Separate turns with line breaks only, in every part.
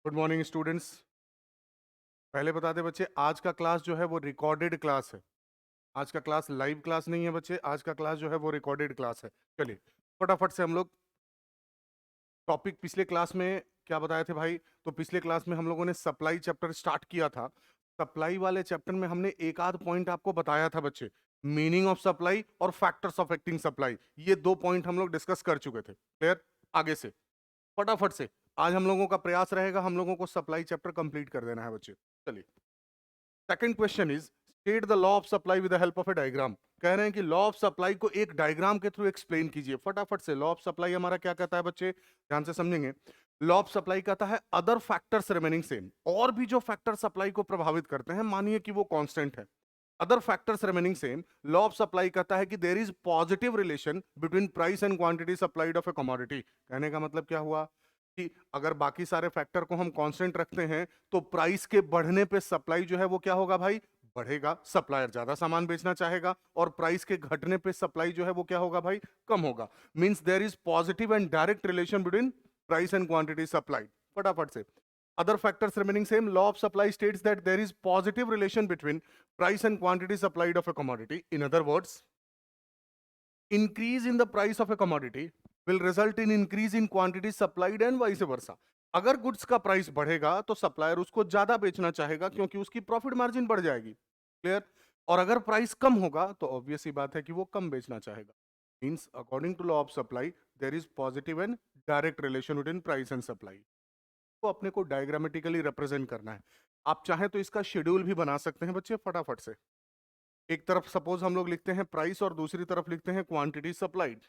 Good morning students. पहले बता दें बच्चे, आज का क्लास जो है वो रिकॉर्डेड क्लास है। आज का क्लास लाइव क्लास नहीं है बच्चे, आज का क्लास जो है वो रिकॉर्डेड क्लास है। चलिए फटाफट से हम लोग टॉपिक पिछले क्लास में क्या बताए थे भाई। तो पिछले क्लास में हम लोगों ने सप्लाई चैप्टर स्टार्ट किया था। सप्लाई वाले चैप्टर में हमने एक आध पॉइंट आपको बताया था बच्चे, मीनिंग ऑफ सप्लाई और फैक्टर्स अफेक्टिंग सप्लाई। ये दो पॉइंट हम लोग डिस्कस कर चुके थे। क्लियर? आगे से फटाफट से आज हम लोगों का प्रयास रहेगा, हम लोगों को सप्लाई चैप्टर कंप्लीट कर देना है बच्चे। चलिए, second question is state the law of supply with the help of A diagram. कह रहे हैं कि लॉ ऑफ सप्लाई को एक डायग्राम के थ्रू एक्सप्लेन कीजिए। फटाफट से लॉ ऑफ सप्लाई हमारा क्या कहता है बच्चे, ध्यान से समझेंगे। लॉ ऑफ सप्लाई कहता है अदर फैक्टर्स रिमेनिंग सेम। और भी जो फैक्टर सप्लाई को प्रभावित करते हैं, मानिए कि वो कांस्टेंट है, other factors remaining same, law of supply कहता है कि there is positive relation between price and quantity supplied of a commodity. कहने का मतलब क्या हुआ कि अगर बाकी सारे फैक्टर को हम कांस्टेंट रखते हैं तो प्राइस के बढ़ने पे सप्लाई जो है वो क्या होगा भाई, बढ़ेगा। सप्लायर ज्यादा सामान बेचना चाहेगा, और प्राइस के घटने पे सप्लाई जो है वो क्या होगा भाई, कम होगा। Means there is positive and direct relation between price and quantity supplied. फटाफट से other factors remaining same, law of supply states that there is positive relation between price and quantity supplied of a commodity. In other words, increase in the price of a commodity will result in increase in quantity supplied and vice versa. अगर goods का price बढ़ेगा तो supplier उसको ज्यादा बेचना चाहेगा, क्योंकि उसकी प्रॉफिट मार्जिन बढ़ जाएगी। क्लियर? और अगर प्राइस कम होगा तो ऑब्वियस ही बात है कि वो कम बेचना चाहेगा। Means according to law of supply there is positive and direct relation between price and supply. को अपने को डायग्रामेटिकली रिप्रेजेंट करना है। आप चाहें तो इसका शेड्यूल भी बना सकते हैं बच्चे, फटाफट से। एक तरफ सपोज हम लोग लिखते हैं प्राइस और दूसरी तरफ लिखते हैं क्वांटिटी सप्लाइड।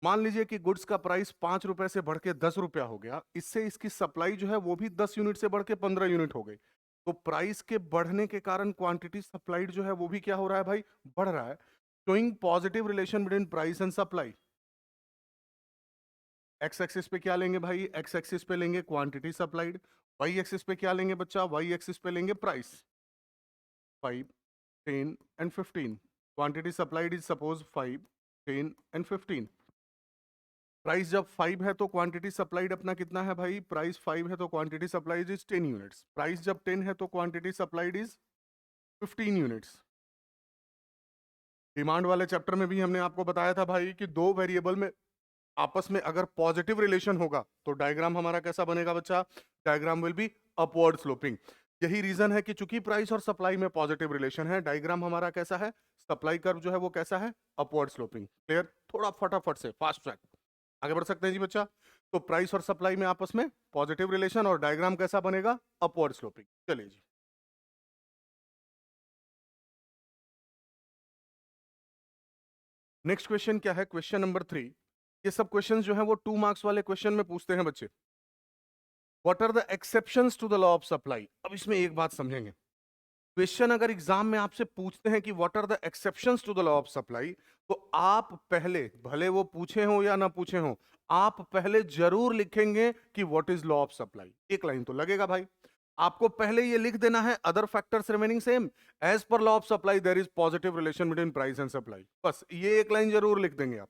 मान लीजिए कि गुड्स का प्राइस 5 रुपए से बढ़ के 10 रुपया हो गया, इससे इसकी सप्लाई जो है वो भी 10 यूनिट से बढ़ के 15 यूनिट हो गई। तो प्राइस के बढ़ने के कारण क्वांटिटी सप्लाइड जो है वो भी क्या हो रहा है भाई, बढ़ रहा है। Showing positive relation between price and supply. X axis पे क्या लेंगे भाई, एक्स एक्सिस पे लेंगे क्वांटिटी सप्लाइड। वाई एक्सिस पे क्या लेंगे बच्चा, वाई एक्सिस पे लेंगे price. 5, 10 and 15। Quantity supplied is suppose 5, 10 and 15। Price जब 5 है तो क्वांटिटी सप्लाइड अपना कितना है भाई, प्राइस 5 है तो quantity supplied is 10 units. Price जब 10 है तो quantity supplied is 15 units. Demand वाले चैप्टर में भी हमने आपको बताया था भाई कि दो वेरिएबल में आपस में अगर पॉजिटिव रिलेशन होगा तो डायग्राम हमारा कैसा बनेगा बच्चा, diagram will be upward sloping. यही रीजन है कि चूंकि प्राइस और सप्लाई में पॉजिटिव रिलेशन है, डायग्राम हमारा कैसा है, सप्लाई कर्व जो है वो कैसा है, अपवर्ड स्लोपिंग। क्लियर? थोड़ा फटाफट से फास्ट ट्रैक आगे बढ़ सकते हैं जी बच्चा। तो प्राइस और सप्लाई में आपस में पॉजिटिव रिलेशन और डायग्राम कैसा बनेगा, अपवर्ड स्लोपिंग। चलिए जी, नेक्स्ट क्वेश्चन क्या है, क्वेश्चन नंबर 3। ये सब क्वेश्चन जो है वो 2 मार्क्स वाले क्वेश्चन में पूछते हैं बच्चे। What are the exceptions to the law of supply. अब इसमें एक बात समझेंगे, क्वेश्चन अगर एग्जाम में आपसे पूछते हैं कि what are the exceptions to the law of supply, तो आप पहले, भले वो पूछे हो या ना पूछे हो, आप पहले जरूर लिखेंगे कि what is law of supply. एक लाइन तो लगेगा भाई, आपको पहले ये लिख देना है other factors remaining same as per law of supply there is positive relation between price and supply. बस ये एक लाइन जरूर लिख देंगे आप।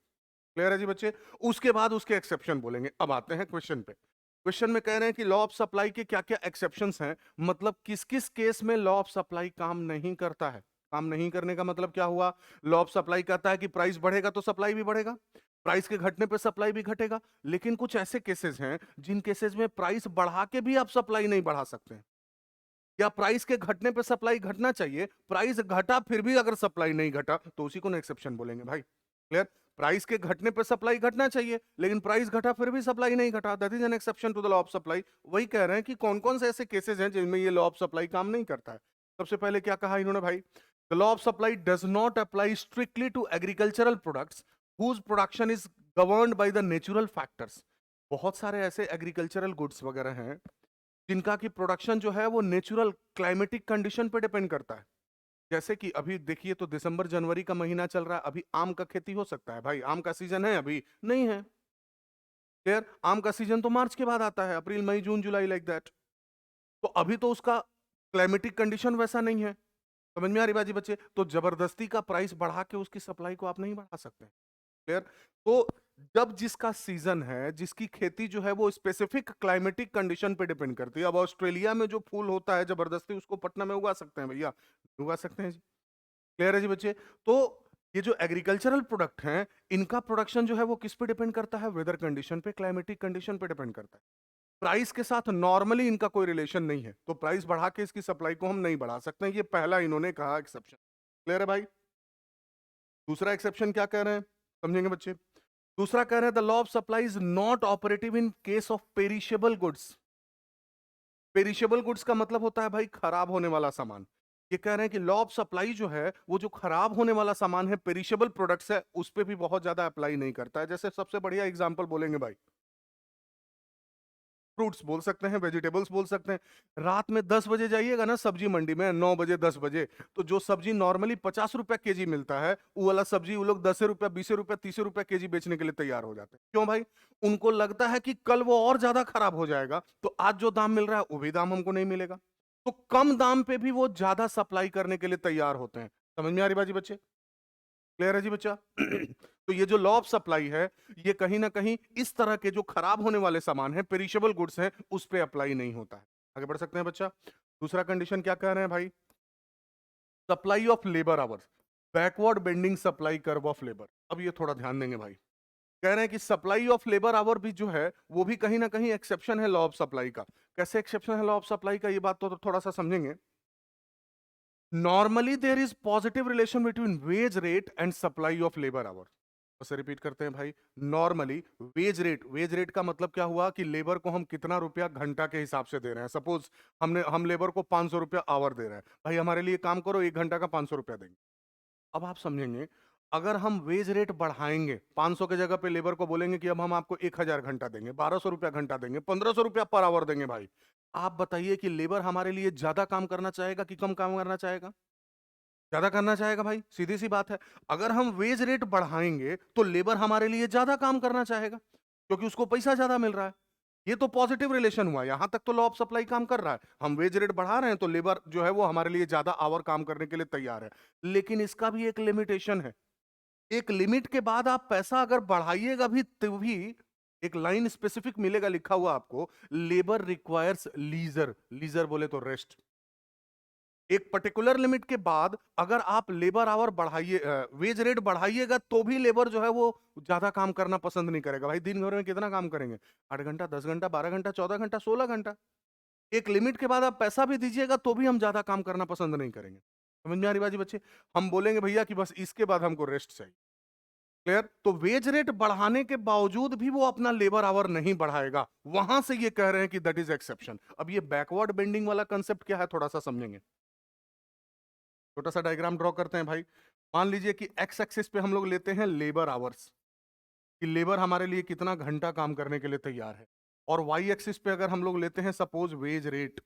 क्लियर है जी बच्चे? उसके बाद उसके एक्सेप्शन बोलेंगे। अब आते हैं क्वेश्चन पे। क्वेश्चन में कह रहे हैं कि लॉ ऑफ सप्लाई के क्या क्या एक्सेप्शंस हैं, मतलब किस किस केस में लॉ ऑफ सप्लाई काम नहीं करता है। काम नहीं करने का मतलब क्या हुआ, लॉ ऑफ सप्लाई कहता है कि प्राइस बढ़ेगा तो सप्लाई भी बढ़ेगा, प्राइस के घटने पे सप्लाई भी घटेगा। लेकिन कुछ ऐसे केसेस हैं जिन केसेस में प्राइस बढ़ा के भी आप सप्लाई नहीं बढ़ा सकते हैं, या प्राइस के घटने पे सप्लाई घटना चाहिए, प्राइस घटा फिर भी अगर सप्लाई नहीं घटा तो उसी को ना एक्सेप्शन बोलेंगे भाई। क्लियर? प्राइस के घटने पे सप्लाई घटना चाहिए लेकिन प्राइस घटा फिर भी सप्लाई नहीं घटा, that is an exception to the law of supply. वही कह रहे हैं कि कौन कौन से ऐसे केसेस हैं जिनमें ये लॉ ऑफ सप्लाई काम नहीं करता है। सबसे पहले क्या कहा इन्होंने भाई, the law of supply does not apply strictly to agricultural products whose production is governed by the natural factors. बहुत सारे ऐसे एग्रीकल्चरल गुड्स वगैरह हैं जिनका की प्रोडक्शन जो है वो नेचुरल क्लाइमेटिक कंडीशन पे डिपेंड करता है। जैसे कि अभी देखिए तो दिसंबर जनवरी का महीना चल रहा है, अभी आम का खेती हो सकता है भाई, आम का सीजन है अभी नहीं है। क्लियर? आम का सीजन तो मार्च के बाद आता है, अप्रैल मई जून जुलाई लाइक दैट। तो अभी तो उसका क्लाइमेटिक कंडीशन वैसा नहीं है। समझ में आ रही बाजी बच्चे? तो जबरदस्ती का प्राइस बढ़ा के उसकी सप्लाई को आप नहीं बढ़ा सकते। क्लियर? तो जब जिसका सीजन है, जिसकी खेती जो है वो स्पेसिफिक क्लाइमेटिक कंडीशन पे डिपेंड करती है। अब ऑस्ट्रेलिया में जो फूल होता है जबरदस्ती उसको पटना में उगा सकते हैं भैया? उगा सकते हैं जी। क्लियर है जी बच्चे? तो ये जो एग्रीकल्चरल प्रोडक्ट हैं, इनका प्रोडक्शन जो है वो किस पे डिपेंड करता है? वेदर कंडीशन पे, क्लाइमेटिक कंडीशन पे डिपेंड करता है। प्राइस के साथ नॉर्मली इनका कोई रिलेशन नहीं है, तो प्राइस बढ़ा के इसकी सप्लाई को हम नहीं बढ़ा सकते हैं। ये पहला इन्होंने कहा एक्सेप्शन। क्लियर है भाई? दूसरा एक्सेप्शन क्या कह रहे हैं, समझेंगे बच्चे? दूसरा कह रहे हैं the law of supply is not operative in case of perishable goods. Perishable goods का मतलब होता है भाई खराब होने वाला सामान। ये कह रहे हैं कि लॉ ऑफ सप्लाई जो है वो जो खराब होने वाला सामान है, पेरिशेबल प्रोडक्ट्स है, उस पर भी बहुत ज्यादा अप्लाई नहीं करता है। जैसे सबसे बढ़िया एग्जांपल बोलेंगे भाई, फ्रूट्स बोल सकते हैं, वेजिटेबल्स बोल सकते हैं। रात में 10 बजे जाइएगा ना सब्जी मंडी में, 9 बजे 10 बजे, तो जो सब्जी नॉर्मली 50 रुपया केजी मिलता है, वो वाला सब्जी वो लोग 10 रुपया, 20 रुपया, 30 रुपया केजी बेचने के लिए तैयार हो जाते हैं। क्यों भाई? उनको लगता है कि कल वो और ज्यादा खराब हो जाएगा, तो आज जो दाम मिल रहा है वो भी दाम हमको नहीं मिलेगा, तो कम दाम पे भी वो ज्यादा सप्लाई करने के लिए तैयार होते हैं। समझ में आ रही बाजी बच्चे? क्लियर है जी बच्चा? तो ये जो लॉ ऑफ सप्लाई है, ये कहीं ना कहीं इस तरह के जो खराब होने वाले सामान है, पेरिशेबल गुड्स हैं, उस पे अप्लाई नहीं होता है। आगे बढ़ सकते हैं बच्चा? दूसरा कंडीशन क्या कह रहे हैं भाई? Supply of labour hours, backward bending supply curve of labour. अब ये थोड़ा ध्यान देंगे भाई। कह रहे हैं कि सप्लाई ऑफ लेबर आवर भी जो है वो भी कहीं ना कहीं एक्सेप्शन है लॉ ऑफ सप्लाई का। कैसे एक्सेप्शन है लॉ ऑफ सप्लाई का, ये बात तो थोड़ा सा समझेंगे। Normally there is positive relation between wage rate and supply of labour hour. उसे रिपीट करते हैं भाई। नॉर्मली वेज रेट का मतलब क्या हुआ कि लेबर को हम कितना रुपया घंटा के हिसाब से दे रहे हैं। सपोज हम लेबर को 500 रुपया आवर दे रहे हैं, भाई हमारे लिए काम करो, 1 घंटा का 500 रुपया देंगे। अब आप समझेंगे, अगर हम वेज रेट बढ़ाएंगे, 500 के जगह पे लेबर को बोलेंगे कि अब हम आपको 1000 घंटा देंगे, 1200 रुपया घंटा देंगे, 1500 रुपया पर आवर देंगे, भाई आप बताइए कि लेबर हमारे लिए ज्यादा काम करना चाहेगा कि कम काम करना चाहेगा? ज्यादा करना चाहेगा भाई, सीधी सी बात है। अगर हम वेज रेट बढ़ाएंगे तो लेबर हमारे लिए ज्यादा काम करना चाहेगा, क्योंकि उसको पैसा ज्यादा मिल रहा है। ये तो पॉजिटिव रिलेशन हुआ, यहां तक तो लॉ ऑफ सप्लाई काम कर रहा है। हम वेज रेट बढ़ा रहे हैं तो लेबर जो है वो हमारे लिए ज्यादा आवर काम करने के लिए तैयार है। लेकिन इसका भी एक लिमिटेशन है। एक लिमिट के बाद आप पैसा अगर बढ़ाइएगा भी तो भी एक लाइन स्पेसिफिक मिलेगा लिखा हुआ आपको, लेबर रिक्वायर्स लीजर। लीजर बोले तो रेस्ट। एक पर्टिकुलर लिमिट के बाद अगर आप लेबर आवर बढ़ाइए, वेज रेट बढ़ाइएगा, तो भी लेबर जो है वो ज्यादा काम करना पसंद नहीं करेगा। भाई दिन भर में कितना काम करेंगे? 8 घंटा, 10 घंटा, 12 घंटा, 14 घंटा, 16 घंटा। एक लिमिट के बाद आप पैसा भी दीजिएगा तो भी हम ज्यादा काम करना पसंद नहीं करेंगे। समझ में आ रही बाजी बच्चे? हम बोलेंगे भैया कि बस इसके बाद हमको रेस्ट चाहिए। क्लियर? तो वेज रेट बढ़ाने के बावजूद भी वो अपना लेबर आवर नहीं बढ़ाएगा, वहां से ये कह रहे हैं कि दैट इज एक्सेप्शन। अब ये बैकवर्ड बेंडिंग वाला कंसेप्ट क्या है, थोड़ा सा समझेंगे। छोटा सा डायग्राम ड्रॉ करते हैं भाई। मान लीजिए कि एक्स एक्सिस पे हम लोग लेते हैं लेबर आवर्स, कि लेबर हमारे लिए कितना घंटा काम करने के लिए तैयार है। और वाई एक्सिस पे अगर हम लोग लेते हैं suppose wage rate,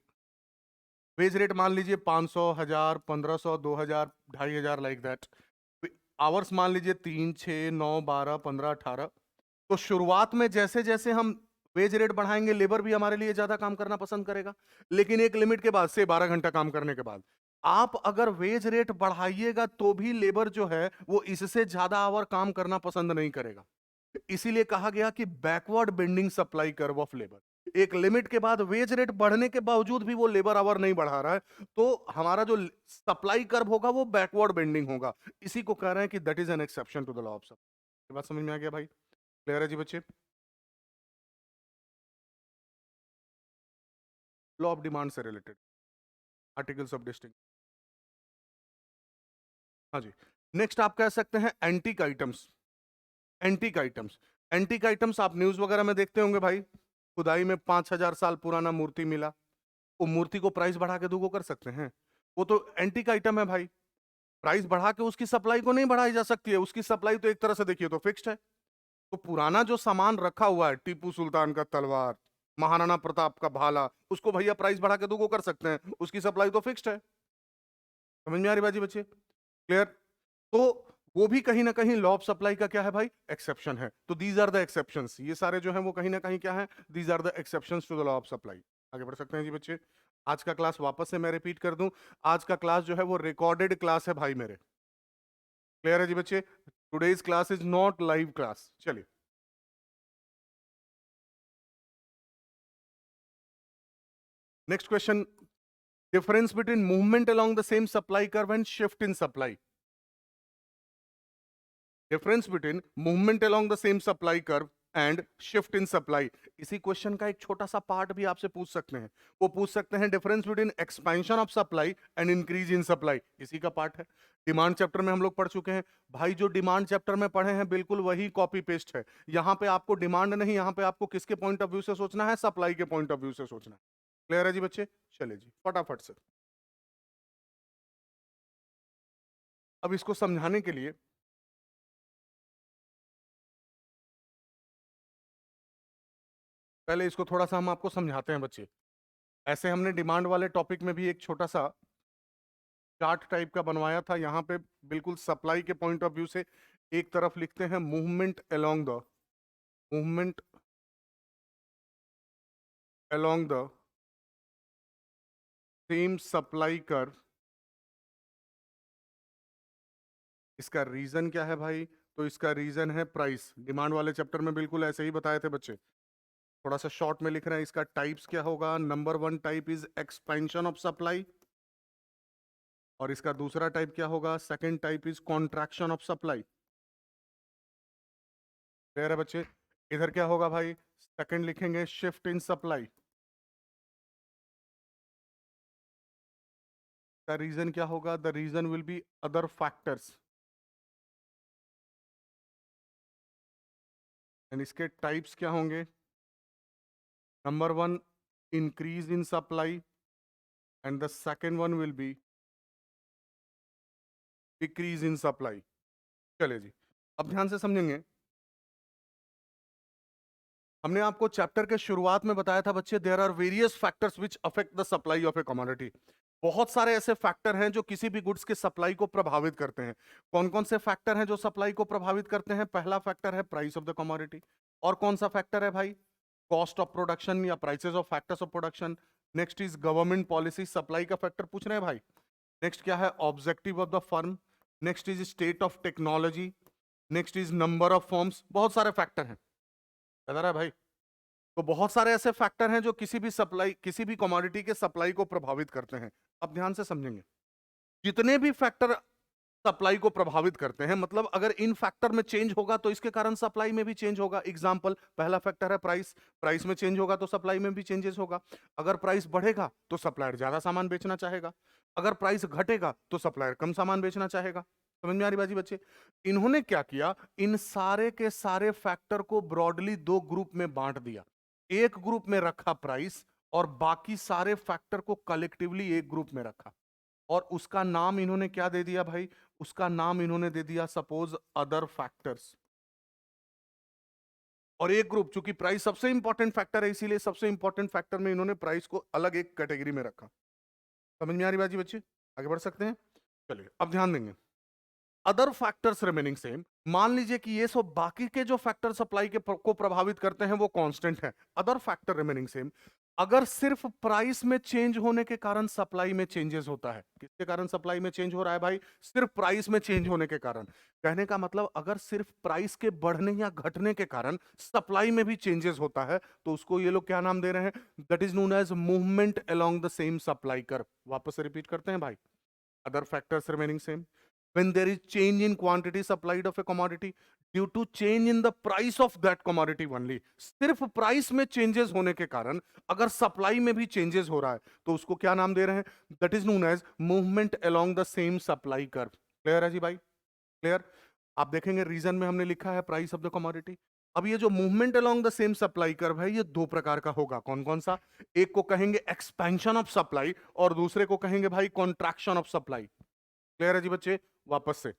wage rate मान लीजिए 500, 1000, 1500, 2000, 2500, लाइक दैट। आवर्स मान लीजिए 3, 6, 9, 12, 15, 18। तो शुरुआत में जैसे जैसे हम वेज रेट बढ़ाएंगे, लेबर भी हमारे लिए ज्यादा काम करना पसंद करेगा। लेकिन एक लिमिट के बाद से 12 घंटा काम करने के बाद आप अगर वेज रेट बढ़ाइएगा तो भी लेबर जो है वो इससे ज्यादा आवर काम करना पसंद नहीं करेगा। इसीलिए कहा गया कि backward bending supply curve of labour. एक लिमिट के बाद वेज रेट बढ़ने के बावजूद भी वो लेबर आवर नहीं बढ़ा रहा है, तो हमारा जो सप्लाई कर्व होगा वो बैकवर्ड बेंडिंग होगा। इसी को कह रहे हैं कि that is an exception to the law of supply. बात समझ में आ गया भाई? क्लियर है जी बच्चे? लॉ ऑफ डिमांड से रिलेटेड आर्टिकल्स ऑफ डिस्टिंग। हाँ जी। नेक्स्ट आप कह सकते हैं antique items. Antique items, antique items आप न्यूज वगैरह में देखते होंगे भाई। खुदाई में 5000 साल पुराना मूर्ति मिला, वो मूर्ति को प्राइस बढ़ा के दुगो कर सकते हैं? वो तो एंटीक आइटम है भाई। प्राइस बढ़ा के उसकी सप्लाई को नहीं बढ़ाई जा सकती है, उसकी सप्लाई तो एक तरह से देखिए तो फिक्स्ड है। तो पुराना जो सामान रखा हुआ है, टीपू सुल्तान का तलवार, महाराणा प्रताप का भाला, उसको भैया प्राइस बढ़ा के दुगो कर सकते हैं, उसकी सप्लाई तो फिक्स्ड है। समझ में आ रही बाजी बच्चे? क्लियर? तो वो भी कहीं ना कहीं लॉ ऑफ सप्लाई का क्या है भाई? एक्सेप्शन है। तो दीज आर द एक्सेप्शंस, ये सारे जो है वो कहीं ना कहीं क्या है? These are the exceptions to the law of supply. आगे बढ़ सकते हैं जी बच्चे। आज का क्लास वापस से मैं रिपीट कर दूं, आज का क्लास जो है वो रिकॉर्डेड क्लास है भाई मेरे। क्लियर है जी बच्चे? Today's class is not live class. चलिए next question, difference between movement along the same supply curve and shift in supply. Difference between movement along the same supply curve and shift in supply. इसी question का एक छोटा सा part भी आपसे पूछ सकते हैं। वो पूछ सकते हैं difference between expansion of supply and increase in supply, इसी का पार्ट है। डिमांड चैप्टर में हम लोग पढ़ चुके हैं भाई, जो डिमांड चैप्टर में पढ़े हैं बिल्कुल वही कॉपी पेस्ट है। यहां पे आपको डिमांड नहीं, यहां पे आपको किसके पॉइंट ऑफ व्यू से सोचना है, सप्लाई के पॉइंट ऑफ व्यू से सोचना है। क्लियर है जी बच्चे? चले जी फटाफट से। अब इसको समझाने के लिए पहले इसको थोड़ा सा हम आपको समझाते हैं बच्चे। ऐसे हमने डिमांड वाले टॉपिक में भी एक छोटा सा चार्ट टाइप का बनवाया था। यहां पे बिल्कुल सप्लाई के पॉइंट ऑफ व्यू से एक तरफ लिखते हैं movement along the same supply curve. इसका रीजन क्या है भाई? तो इसका रीजन है प्राइस। डिमांड वाले चैप्टर में बिल्कुल ऐसे ही बताए थे बच्चे। थोड़ा सा शॉर्ट में लिख रहे हैं। इसका टाइप्स क्या होगा? Number 1 type is expansion of supply, और इसका दूसरा टाइप क्या होगा? Second type is contraction of supply. Clear है बच्चे? इधर क्या होगा भाई? सेकंड लिखेंगे शिफ्ट इन सप्लाई। का रीजन क्या होगा? The reason will be other factors. And इसके टाइप्स क्या होंगे? Number 1 increase in supply, and the second one will be decrease in supply. चले जी, अब ध्यान से समझेंगे। हमने आपको चैप्टर के शुरुआत में बताया था बच्चे, there are various factors which affect the supply of a commodity. बहुत सारे ऐसे फैक्टर हैं जो किसी भी गुड्स के सप्लाई को प्रभावित करते हैं। कौन कौन से फैक्टर हैं जो सप्लाई को प्रभावित करते हैं? पहला फैक्टर है प्राइस ऑफ द कमोडिटी। और कौन सा फैक्टर है भाई? कॉस्ट ऑफ प्रोडक्शन या prices of factors of production. Next is government policy. Supply का फैक्टर पूछ रहे हैं भाई। नेक्स्ट क्या है? Objective of the firm. Next is state of technology. Next is number of forms. बहुत सारे फैक्टर हैं, बता रहा है भाई। तो बहुत सारे ऐसे फैक्टर हैं जो किसी भी कमोडिटी के सप्लाई को प्रभावित करते हैं। अब ध्यान से समझेंगे, जितने भी फैक्टर सप्लाई को प्रभावित करते हैं, मतलब अगर इन फैक्टर में चेंज होगा तो इसके कारण सप्लाई में भी चेंज होगा। एग्जांपल, पहला फैक्टर है प्राइस। प्राइस में चेंज होगा तो सप्लाई में भी चेंजेस होगा। अगर प्राइस बढ़ेगा तो सप्लायर ज्यादा सामान बेचना चाहेगा, अगर प्राइस घटेगा तो सप्लायर कम सामान बेचना चाहेगा। समझ में आ रही बाजी बच्चे? इन्होंने क्या किया, इन सारे के सारे फैक्टर को ब्रॉडली दो ग्रुप में बांट दिया। एक ग्रुप में रखा प्राइस, और बाकी सारे फैक्टर को कलेक्टिवली एक ग्रुप में रखा, और उसका नाम इन्होंने क्या दे दिया भाई? उसका नाम इन्होंने दे दिया सपोज अदर फैक्टर्स। और एक ग्रुप, चूंकि प्राइस सबसे इंपॉर्टेंट फैक्टर है, इसीलिए सबसे इंपॉर्टेंट फैक्टर में इन्होंने प्राइस को अलग एक कैटेगरी में रखा। समझ में आ रही बाजी बच्चे? आगे बढ़ सकते हैं? चलिए अब ध्यान देंगे। Other factors remaining same. मान लीजिए कि ये सब बाकी के जो फैक्टर सप्लाई के को प्रभावित करते हैं वो कांस्टेंट है। Other factor remaining same. अगर सिर्फ प्राइस में चेंज होने के कारण सप्लाई में चेंजेस होता है, किसके कारण सप्लाई में चेंज हो रहा है भाई? सिर्फ प्राइस में चेंज होने के कारण। कहने का मतलब, अगर सिर्फ प्राइस के बढ़ने या घटने के कारण सप्लाई में भी चेंजेस होता है, तो उसको ये लोग क्या नाम दे रहे हैं? That is known as movement along the same supply curve. वापस से रिपीट करते हैं भाई। other factors remaining same. When there is change in quantity supplied of a commodity due to change in the price of that commodity only, सिर्फ price में changes होने के कारण अगर सप्लाई में भी चेंजेस हो रहा है तो उसको क्या नाम दे रहे हैं? That is known as movement along the same supply curve. Clear है जी भाई? क्लियर? आप देखेंगे रीजन में हमने लिखा है प्राइस ऑफ द कमोडिटी। अब ये जो movement along the same supply curve है, ये दो प्रकार का होगा। कौन कौन सा? एक को कहेंगे एक्सपेंशन ऑफ सप्लाई, और दूसरे को कहेंगे भाई कॉन्ट्रैक्शन ऑफ सप्लाई। क्लियर है जी बच्चे? वापस से,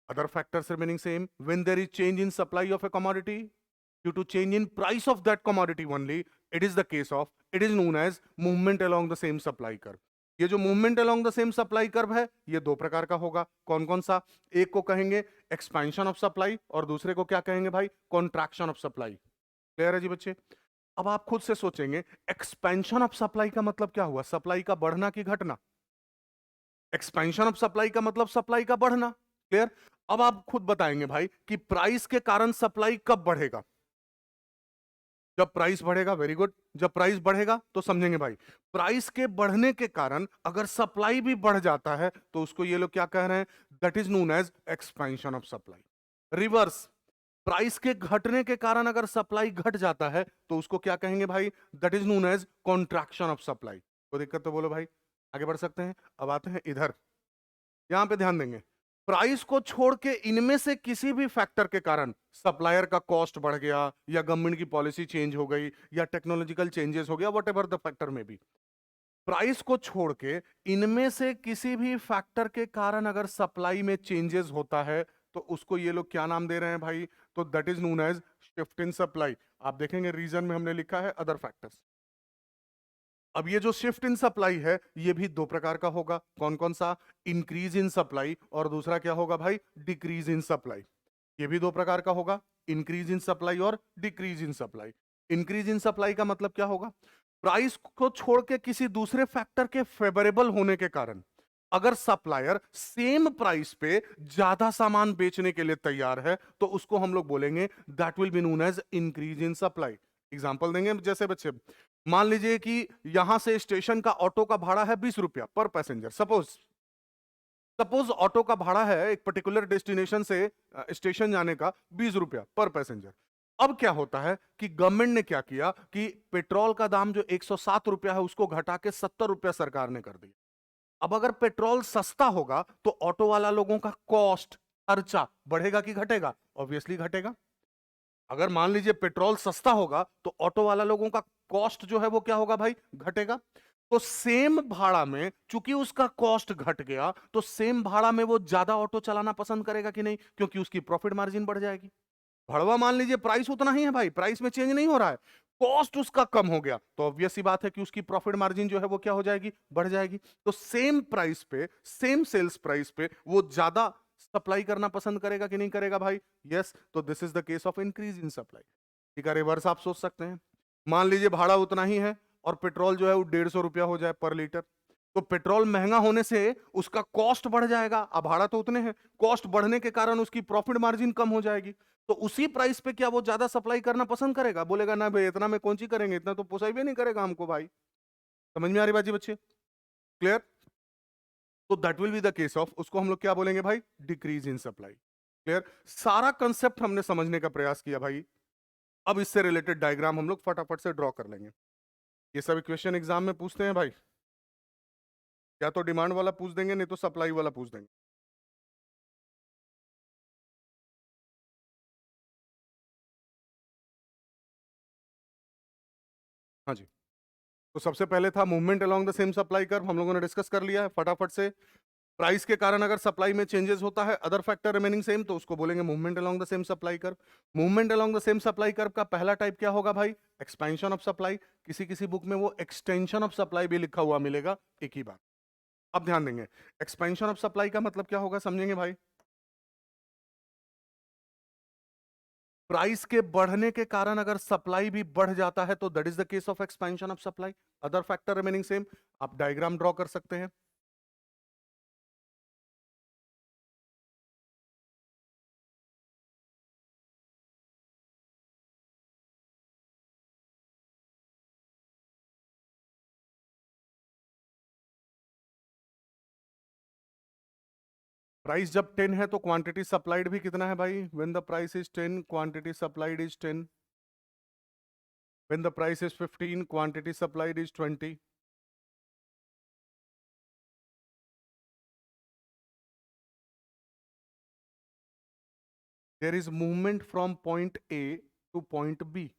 other factors remaining same. When there is change in supply of a commodity due to change in price of that commodity only, it is known as movement along the same supply curve. ये जो movement along the same supply curve है, ये दो प्रकार का होगा। कौन कौन सा? एक को कहेंगे एक्सपेंशन ऑफ सप्लाई, और दूसरे को क्या कहेंगे भाई? Contraction of supply. क्लियर है जी बच्चे? अब आप खुद से सोचेंगे, एक्सपेंशन ऑफ सप्लाई का मतलब क्या हुआ? सप्लाई का बढ़ना कि घटना? एक्सपेंशन ऑफ सप्लाई का मतलब सप्लाई का बढ़ना। क्लियर? अब आप खुद बताएंगे भाई कि प्राइस के कारण सप्लाई कब बढ़ेगा? जब प्राइस बढ़ेगा, वेरी गुड, जब प्राइस बढ़ेगा तो समझेंगे भाई, प्राइस के बढ़ने के कारण अगर सप्लाई भी बढ़ जाता है तो उसको ये लोग क्या कह रहे हैं, that is known as expansion of supply. Reverse, price के घटने के कारण अगर सप्लाई घट जाता है तो उसको क्या कहेंगे भाई, that is known as contraction of supply. कोई दिक्कत तो बोलो भाई, आगे बढ़ सकते हैं। अब आते हैं इधर, यहां पे ध्यान देंगे, प्राइस को छोड़ के इनमें से किसी भी फैक्टर के कारण सप्लायर का कॉस्ट बढ़ गया, या गवर्नमेंट की पॉलिसी चेंज हो गई, या टेक्नोलॉजिकल चेंजेस हो गया, वट एवर द फैक्टर में भी, प्राइस को छोड़ के इनमें से किसी भी फैक्टर के कारण अगर सप्लाई में चेंजेस होता है तो उसको ये लोग क्या नाम दे रहे हैं भाई, तो that is known as shift in supply. आप देखेंगे रीजन में हमने लिखा है अदर फैक्टर्स। अब ये जो शिफ्ट इन सप्लाई है ये भी दो प्रकार का होगा, कौन कौन सा, इंक्रीज इन सप्लाई, और दूसरा क्या होगा भाई, डिक्रीज इन सप्लाई। ये भी दो प्रकार का होगा, इंक्रीज इन सप्लाई और decrease in supply. Increase in supply का मतलब क्या होगा, प्राइस को छोड़ के किसी दूसरे फैक्टर के फेवरेबल होने के कारण अगर सप्लायर सेम प्राइस पे ज्यादा सामान बेचने के लिए तैयार है तो उसको हम लोग बोलेंगे that will be known as increase in supply. Example देंगे, जैसे बच्चे मान लीजिए कि यहां से स्टेशन का ऑटो का भाड़ा है 20 रुपया पर पैसेंजर, सपोज सपोज ऑटो का भाड़ा है एक पर्टिकुलर डेस्टिनेशन से स्टेशन जाने का 20 रुपया पर पैसेंजर। अब क्या होता है कि गवर्नमेंट ने क्या किया कि पेट्रोल का दाम जो 107 रुपया है उसको घटा के 70 रुपया सरकार ने कर दिया। अब अगर पेट्रोल सस्ता होगा तो ऑटो वाला लोगों का कॉस्ट, खर्चा बढ़ेगा कि घटेगा, ऑब्वियसली घटेगा। अगर मान लीजिए पेट्रोल सस्ता होगा तो ऑटो वाला लोगों का कॉस्ट जो है वो क्या होगा भाई, घटेगा। तो सेम भाड़ा में चूंकि उसका कॉस्ट घट गया तो सेम भाड़ा में वो ज्यादा ऑटो चलाना पसंद करेगा कि नहीं, क्योंकि उसकी प्रॉफिट मार्जिन बढ़ जाएगी। भड़वा मान लीजिए प्राइस उतना ही है भाई, प्राइस में चेंज नहीं हो रहा है, कॉस्ट उसका कम हो गया तो ऑब्वियस सी बात है कि उसकी प्रॉफिट मार्जिन जो है वो क्या हो जाएगी, बढ़ जाएगी। तो सेम प्राइस पे, सेम सेल्स प्राइस पे वो ज्यादा सप्लाई करना पसंद करेगा कि नहीं करेगा भाई, यस। तो this is the case of increase in supply. ठीक है, रिवर्स आप सोच सकते हैं, मान लीजिए भाड़ा उतना ही है और पेट्रोल जो है वो 150 रुपया हो जाए पर लीटर, तो पेट्रोल महंगा होने से उसका कॉस्ट बढ़ जाएगा, अब भाड़ा तो उतने हैं, कॉस्ट बढ़ने के कारण उसकी प्रॉफिट मार्जिन कम हो जाएगी। तो उसी प्राइस पे क्या वो ज्यादा सप्लाई करना पसंद करेगा, बोलेगा ना भाई इतना में कौन सी करेंगे, इतना तो पोसाई भी नहीं करेगा हमको भाई। समझ में आ रही बात जी बच्चे, क्लियर। तो that will be the case of, उसको हम लोग क्या बोलेंगे भाई, डिक्रीज इन सप्लाई। क्लियर, सारा कंसेप्ट हमने समझने का प्रयास किया भाई। अब इससे रिलेटेड डायग्राम हम लोग फटाफट से ड्रॉ कर लेंगे। ये सभी क्वेश्चन एग्जाम में पूछते हैं भाई, या तो डिमांड वाला पूछ देंगे नहीं तो सप्लाई वाला पूछ देंगे। हाँ जी, तो सबसे पहले था movement along the same supply curve, हम लोगों ने डिस्कस कर लिया है फटाफट से। प्राइस के कारण अगर सप्लाई में चेंजेस होता है, अदर फैक्टर रिमेनिंग सेम, तो उसको बोलेंगे movement along the same supply curve. Movement along the same supply curve का पहला टाइप क्या होगा भाई, एक्सपेंशन ऑफ सप्लाई। किसी किसी बुक में वो एक्सटेंशन ऑफ सप्लाई भी लिखा हुआ मिलेगा एक ही बार। अब ध्यान देंगे, एक्सपेंशन ऑफ सप्लाई का मतलब क्या होगा, समझेंगे भाई। प्राइस के बढ़ने के कारण अगर सप्लाई भी बढ़ जाता है तो that is the case of expansion of supply, other factor remaining same. आप डायग्राम ड्रॉ कर सकते हैं। प्राइस जब 10 है तो क्वांटिटी सप्लाइड भी कितना है भाई, when the price is 10 quantity supplied is 10, when the price is 15 quantity supplied is 20। There is movement from point A to point B,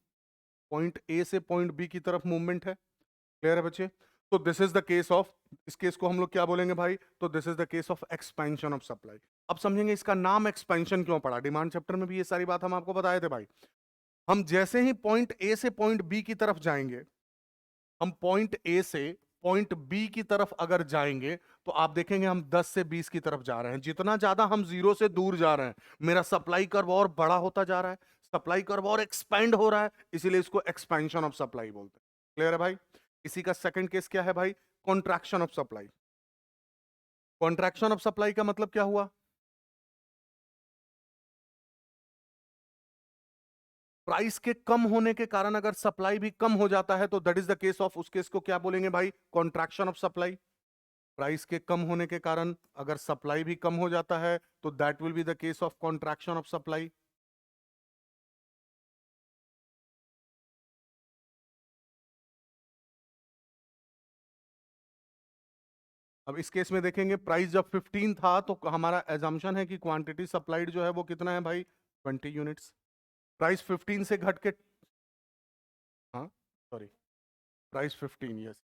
point A से पॉइंट बी की तरफ मूवमेंट है। क्लियर है बच्चे, तो this is the case of, इस case को हम लोग क्या बोलेंगे भाई, तो this is the case of expansion of supply. अब समझेंगे इसका नाम एक्सपेंशन क्यों पड़ा, डिमांड चैप्टर में भी ये सारी बात हम आपको बताए थे भाई। हम जैसे ही पॉइंट ए से पॉइंट बी की तरफ जाएंगे, हम पॉइंट ए से पॉइंट बी की तरफ अगर जाएंगे तो आप देखेंगे हम 10 से 20 की तरफ जा रहे हैं। जितना ज्यादा हम जीरो से दूर जा रहे हैं मेरा सप्लाई कर्व और बड़ा होता जा रहा है, सप्लाई कर्व और एक्सपेंड हो रहा है, इसीलिए इसको एक्सपेंशन ऑफ सप्लाई बोलते हैं। क्लियर है भाई। इसी का सेकंड केस क्या है भाई, contraction of supply. Contraction of supply का मतलब क्या हुआ, प्राइस के कम होने के कारण अगर सप्लाई भी कम हो जाता है तो that is the case of, उस केस को क्या बोलेंगे भाई? Contraction of supply. प्राइस के कम होने के कारण अगर सप्लाई भी कम हो जाता है तो that will be the case of contraction of supply. अब इस केस में देखेंगे, प्राइस जब 15 था तो हमारा एजम्पशन है कि क्वांटिटी सप्लाइड जो है वो कितना है भाई? 20 यूनिट्स। प्राइस 15 से घट के, हाँ सॉरी, प्राइस 15, यस,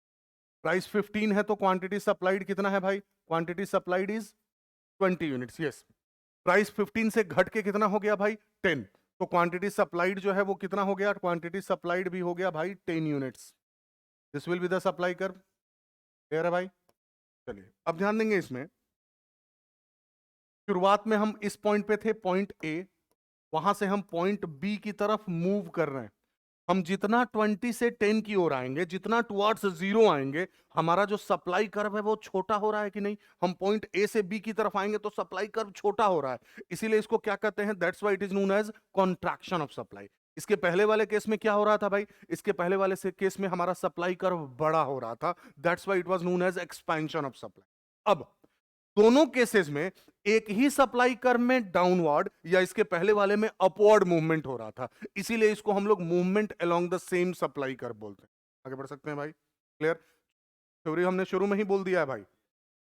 प्राइस 15 है तो क्वांटिटी सप्लाइड कितना है भाई? Quantity supplied is 20 units, yes. Price 15 से घट के कितना हो गया भाई? 10। तो क्वांटिटी सप्लाइड जो है वो कितना हो गया? क्वांटिटी सप्लाइड भी हो गया भाई 10 units. This will be the supply curve. Clear है भाई? चलिए अब ध्यान देंगे इसमें, शुरुआत में हम इस पॉइंट पे थे, पॉइंट ए, वहां से हम पॉइंट बी की तरफ मूव कर रहे हैं। हम जितना 20 से 10 की ओर आएंगे, जितना टुवर्ड्स जीरो आएंगे, हमारा जो सप्लाई कर्व है वो छोटा हो रहा है कि नहीं? हम पॉइंट ए से बी की तरफ आएंगे तो सप्लाई कर्व छोटा हो रहा है, इसीलिए इसको क्या कहते हैं? That's why it is known as contraction of supply. इसके पहले वाले केस में क्या हो रहा था भाई? इसके पहले वाले से केस में हमारा सप्लाई कर्व बड़ा हो रहा था, that's why it was known as expansion of supply. अब दोनों केसेस में एक ही सप्लाई कर्व में डाउनवर्ड या इसके पहले वाले में अपवर्ड मूवमेंट हो रहा था, इसीलिए इसको हम लोग movement along the same supply curve बोलते हैं। आगे बढ़ सकते हैं भाई? क्लियर? थ्योरी हमने शुरू में ही बोल दिया है भाई,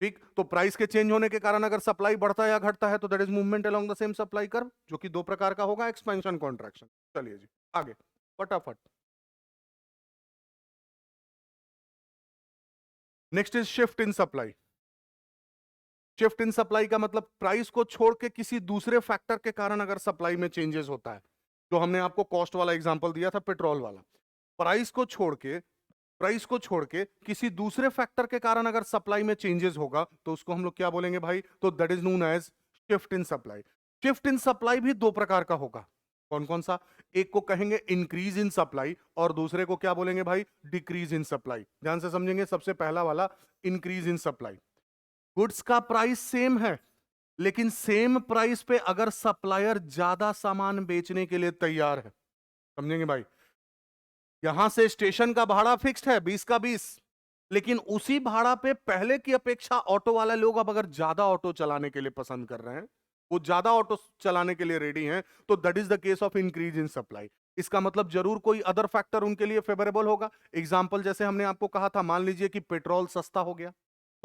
ठीक? तो प्राइस के चेंज होने के कारण अगर सप्लाई बढ़ता है या घटता है तो that is movement along the same supply curve, जो कि दो प्रकार का होगा, एक्सपेंशन, कॉन्ट्रैक्शन। चलिए जी आगे फटाफट। Next is shift in supply. Shift in supply का मतलब प्राइस को छोड़ के किसी दूसरे फैक्टर के कारण अगर सप्लाई में चेंजेस होता है, जो हमने आपको कॉस्ट वाला एग्जांपल दिया था, पेट्रोल वाला। प्राइस को छोड़ के किसी दूसरे फैक्टर के कारण अगर सप्लाई में चेंजेस होगा तो उसको हम लोग क्या बोलेंगे भाई? तो that is known as shift in supply. Shift in supply भी दो प्रकार का होगा। कौन कौन सा? एक को कहेंगे इंक्रीज इन सप्लाई और दूसरे को क्या बोलेंगे भाई? Decrease in supply. ध्यान से समझेंगे, सबसे पहला वाला इंक्रीज इन सप्लाई। गुड्स का प्राइस सेम है, लेकिन सेम प्राइस पे अगर सप्लायर ज्यादा सामान बेचने के लिए तैयार है, समझेंगे भाई? यहां से स्टेशन का भाड़ा फिक्स्ड है 20 का 20, लेकिन उसी भाड़ा पे पहले की अपेक्षा ऑटो वाले लोग अब अगर ज्यादा ऑटो चलाने के लिए पसंद कर रहे हैं, वो ज्यादा ऑटो चलाने के लिए रेडी हैं, तो that is the case of increase in supply. इसका मतलब जरूर कोई अदर फैक्टर उनके लिए फेवरेबल होगा। एग्जांपल जैसे हमने आपको कहा था, मान लीजिए कि पेट्रोल सस्ता हो गया,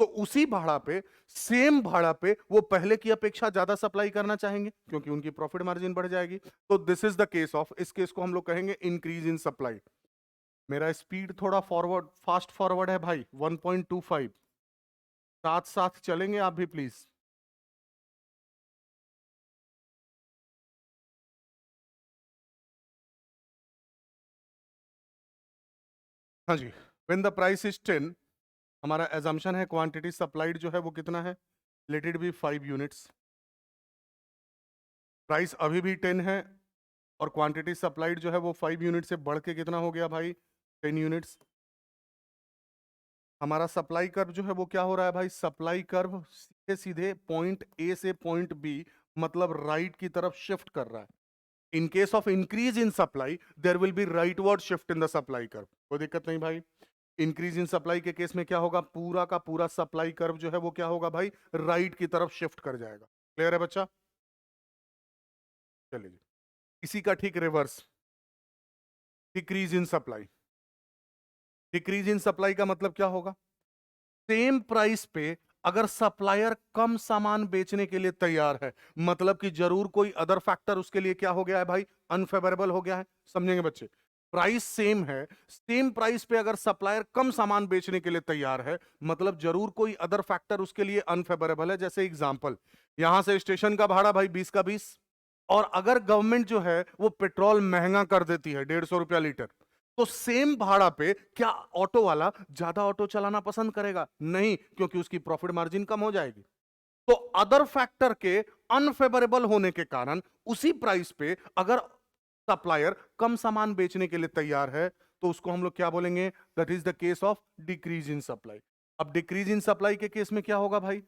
तो उसी भाड़ा पे, सेम भाड़ा पे वो पहले की अपेक्षा ज्यादा सप्लाई करना चाहेंगे, क्योंकि उनकी प्रॉफिट मार्जिन बढ़ जाएगी। तो this is the case of, इस केस को हम लोग कहेंगे इंक्रीज इन सप्लाई। मेरा स्पीड थोड़ा फॉरवर्ड, फास्ट फॉरवर्ड है भाई, 1.25, साथ साथ चलेंगे आप भी प्लीज। हाँ जी, व्हेन द प्राइस इज 10, हमारा एजम्पशन है क्वांटिटी सप्लाइड जो है वो कितना है? Let it be 5 units. Price अभी भी 10 है और क्वांटिटी सप्लाइड जो है वो 5 यूनिट से बढ़ के कितना हो गया भाई? 10 यूनिट्स। हमारा सप्लाई कर्व जो है वो क्या हो रहा है भाई? सप्लाई कर्व सीधे सीधे पॉइंट ए से पॉइंट बी, मतलब राइट की तरफ शिफ्ट कर रहा है। In case of increase in supply there will be rightward shift in the supply curve. कोई दिक्कत नहीं भाई। इंक्रीज इन सप्लाई के केस में क्या होगा? पूरा का पूरा सप्लाई कर्व जो है वो क्या होगा भाई? राइट की तरफ शिफ्ट कर जाएगा। क्लियर है बच्चा? चलिए, इसी का ठीक reverse, decrease in supply. Decrease in supply का मतलब क्या होगा? सेम प्राइस पे अगर सप्लायर कम सामान बेचने के लिए तैयार है, मतलब कि जरूर कोई अदर फैक्टर उसके लिए क्या हो गया है भाई? अनफेवरेबल हो गया है। समझेंगे बच्चे? प्राइस सेम है, सेम प्राइस पे अगर सप्लायर कम सामान बेचने के लिए तैयार है, मतलब जरूर कोई अदर फैक्टर उसके लिए अनफेवरेबल है। जैसे एग्जांपल, यहां से स्टेशन का भाड़ा भाई 20 का 20, और अगर गवर्नमेंट जो है वो पेट्रोल महंगा कर देती है 150 रुपया लीटर, तो सेम भाड़ा पे क्या ऑटो वाला ज्यादा ऑटो चलाना पसंद करेगा? नहीं, क्योंकि उसकी प्रॉफिट मार्जिन कम हो जाएगी। तो अदर फैक्टर के अनफेवरेबल होने के कारण उसी प्राइस पे अगर सप्लायर कम सामान बेचने के लिए तैयार है, तो उसको हम लोग क्या बोलेंगे? That is the case of decrease in supply. अब डिक्रीज इन सप्लाई के केस में क्या होगा भाई?